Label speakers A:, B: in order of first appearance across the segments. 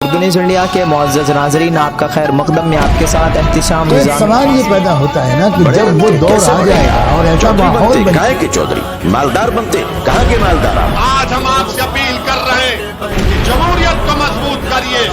A: Urdu news India کے معزز ناظرین، آپ کا خیر مقدم میں آپ کے ساتھ احتشام
B: تو ایک سوال یہ پیدا ہوتا ہے نا کہ جب وہ دور آ جائے گا اور ایسا ماحول بنے
C: کہاں کے چودھری مالدار بنتے، کہاں کے مالدار آپ؟
D: آج ہم آپ سے اپیل کر رہے ہیں کہ جمہوریت کو مضبوط کریے.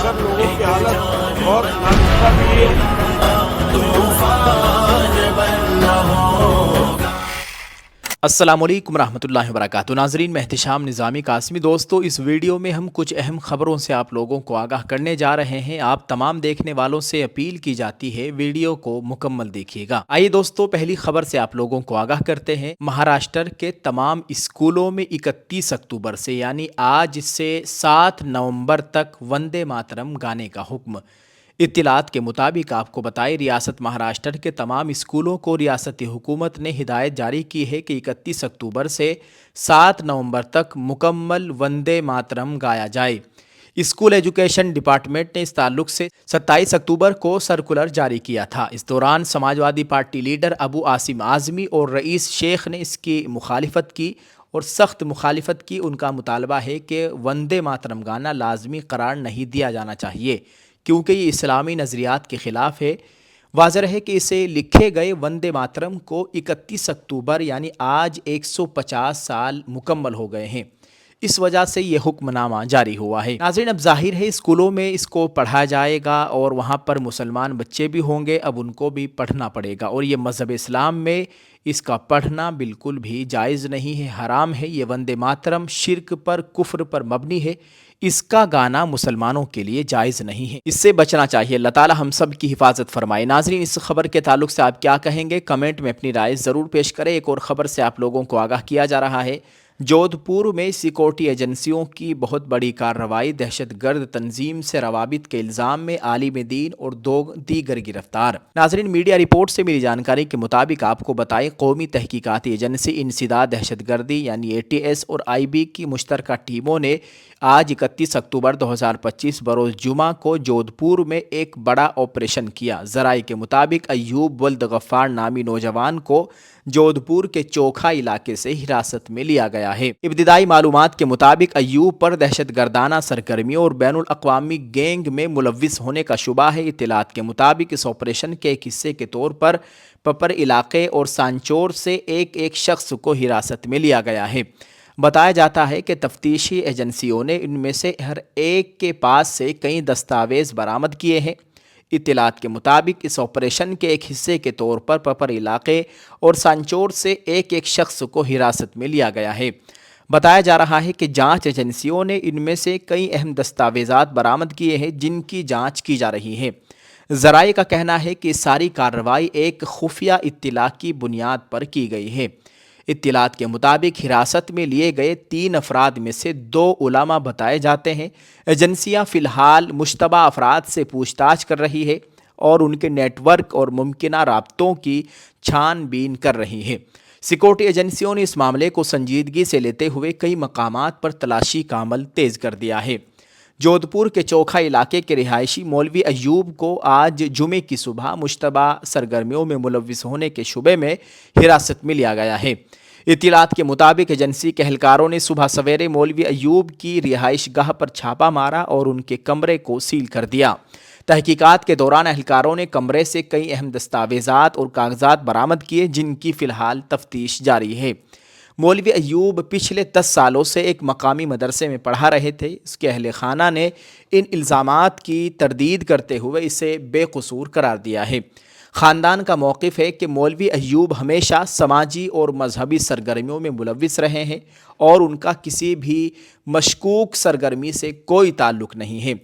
E: السلام علیکم ورحمۃ اللہ وبرکاتہ. ناظرین، میں احتشام نظامی قاسمی. دوستو، اس ویڈیو میں ہم کچھ اہم خبروں سے آپ لوگوں کو آگاہ کرنے جا رہے ہیں. آپ تمام دیکھنے والوں سے اپیل کی جاتی ہے ویڈیو کو مکمل دیکھیے گا. آئیے دوستو، پہلی خبر سے آپ لوگوں کو آگاہ کرتے ہیں. مہاراشٹر کے تمام اسکولوں میں 31 اکتوبر سے یعنی آج سے 7 نومبر تک وندے ماترم گانے کا حکم. اطلاعات کے مطابق آپ کو بتائیں، ریاست مہاراشٹر کے تمام اسکولوں کو ریاستی حکومت نے ہدایت جاری کی ہے کہ 31 اکتوبر سے 7 نومبر تک مکمل وندے ماترم گایا جائے. اسکول ایجوکیشن ڈپارٹمنٹ نے اس تعلق سے 27 اکتوبر کو سرکولر جاری کیا تھا. اس دوران سماجوادی پارٹی لیڈر ابو عاصم اعظمی اور رئیس شیخ نے اس کی مخالفت کی اور سخت مخالفت کی. ان کا مطالبہ ہے کہ وندے ماترم گانا لازمی قرار نہیں دیا جانا چاہیے کیونکہ یہ اسلامی نظریات کے خلاف ہے. واضح ہے کہ اسے لکھے گئے وندے ماترم کو 31 اکتوبر یعنی آج 150 سال مکمل ہو گئے ہیں. اس وجہ سے یہ حکم نامہ جاری ہوا ہے. ناظرین، اب ظاہر ہے اسکولوں میں اس کو پڑھا جائے گا اور وہاں پر مسلمان بچے بھی ہوں گے. اب ان کو بھی پڑھنا پڑے گا اور یہ مذہب اسلام میں اس کا پڑھنا بالکل بھی جائز نہیں ہے، حرام ہے. یہ وندے ماترم شرک پر، کفر پر مبنی ہے. اس کا گانا مسلمانوں کے لیے جائز نہیں ہے، اس سے بچنا چاہیے. اللہ تعالی ہم سب کی حفاظت فرمائے. ناظرین، اس خبر کے تعلق سے آپ کیا کہیں گے؟ کمنٹ میں اپنی رائے ضرور پیش کریں. ایک اور خبر سے آپ لوگوں کو آگاہ کیا جا رہا ہے. جودھ پور میں سیکورٹی ایجنسیوں کی بہت بڑی کارروائی. دہشت گرد تنظیم سے روابط کے الزام میں عالم دین اور 2 دیگر گرفتار. ناظرین، میڈیا رپورٹ سے ملی جانکاری کے مطابق آپ کو بتائیں، قومی تحقیقاتی ایجنسی انسداد دہشت گردی یعنی ATS اور IB کی مشترکہ ٹیموں نے آج 31 اکتوبر 2025 بروز جمعہ کو جودھ پور میں ایک بڑا آپریشن کیا. ذرائع کے مطابق ایوب ولد غفار نامی نوجوان کو جودھ پور کے چوکھا علاقے سے حراست میں لیا گیا ہے. ابتدائی معلومات کے مطابق ایوب پر دہشت گردانہ سرگرمیوں اور بین الاقوامی گینگ میں ملوث ہونے کا شبہ ہے. اطلاعات کے مطابق اس آپریشن کے ایک حصے کے طور پر پپر علاقے اور سانچور سے ایک شخص کو حراست میں لیا گیا ہے. بتایا جاتا ہے کہ تفتیشی ایجنسیوں نے ان میں سے ہر ایک کے پاس سے کئی دستاویز برآمد کیے ہیں. اطلاعات کے مطابق اس آپریشن کے ایک حصے کے طور پر پپر علاقے اور سانچور سے ایک شخص کو حراست میں لیا گیا ہے. بتایا جا رہا ہے کہ جانچ ایجنسیوں نے ان میں سے کئی اہم دستاویزات برآمد کیے ہیں جن کی جانچ کی جا رہی ہے. ذرائع کا کہنا ہے کہ ساری کارروائی ایک خفیہ اطلاع کی بنیاد پر کی گئی ہے. اطلاعات کے مطابق حراست میں لیے گئے 3 افراد میں سے 2 علماء بتائے جاتے ہیں. ایجنسیاں فی الحال مشتبہ افراد سے پوچھ تاچھ کر رہی ہے اور ان کے نیٹ ورک اور ممکنہ رابطوں کی چھان بین کر رہی ہے. سیکورٹی ایجنسیوں نے اس معاملے کو سنجیدگی سے لیتے ہوئے کئی مقامات پر تلاشی کا عمل تیز کر دیا ہے. جودھ پور کے چوکھا علاقے کے رہائشی مولوی ایوب کو آج جمعے کی صبح مشتبہ سرگرمیوں میں ملوث ہونے کے شبے میں حراست میں لیا گیا ہے. اطلاعات کے مطابق ایجنسی کے اہلکاروں نے صبح سویرے مولوی ایوب کی رہائش گاہ پر چھاپا مارا اور ان کے کمرے کو سیل کر دیا. تحقیقات کے دوران اہلکاروں نے کمرے سے کئی اہم دستاویزات اور کاغذات برآمد کیے جن کی فی الحال تفتیش جاری ہے. مولوی ایوب پچھلے 10 سالوں سے ایک مقامی مدرسے میں پڑھا رہے تھے. اس کے اہل خانہ نے ان الزامات کی تردید کرتے ہوئے اسے بے قصور قرار دیا ہے. خاندان کا موقف ہے کہ مولوی ایوب ہمیشہ سماجی اور مذہبی سرگرمیوں میں ملوث رہے ہیں اور ان کا کسی بھی مشکوک سرگرمی سے کوئی تعلق نہیں ہے.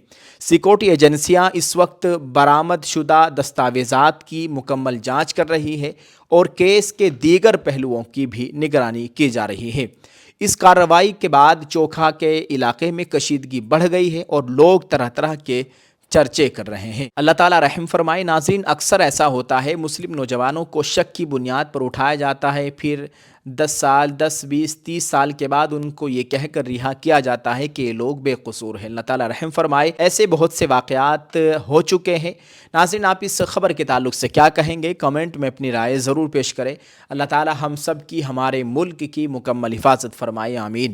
E: سیکورٹی ایجنسیاں اس وقت برآمد شدہ دستاویزات کی مکمل جانچ کر رہی ہے اور کیس کے دیگر پہلوؤں کی بھی نگرانی کی جا رہی ہے. اس کارروائی کے بعد چوکھا کے علاقے میں کشیدگی بڑھ گئی ہے اور لوگ طرح طرح کے چرچے کر رہے ہیں. اللہ تعالیٰ رحم فرمائے. ناظرین، اکثر ایسا ہوتا ہے مسلم نوجوانوں کو شک کی بنیاد پر اٹھایا جاتا ہے، پھر 10 سال 10 20 30 سال کے بعد ان کو یہ کہہ کر رہا کیا جاتا ہے کہ یہ لوگ بے قصور ہیں. اللہ تعالیٰ رحم فرمائے. ایسے بہت سے واقعات ہو چکے ہیں. ناظرین، آپ اس خبر کے تعلق سے کیا کہیں گے؟ کمنٹ میں اپنی رائے ضرور پیش کریں. اللہ تعالیٰ ہم سب کی، ہمارے ملک کی مکمل حفاظت فرمائے. آمین.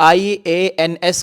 E: IANS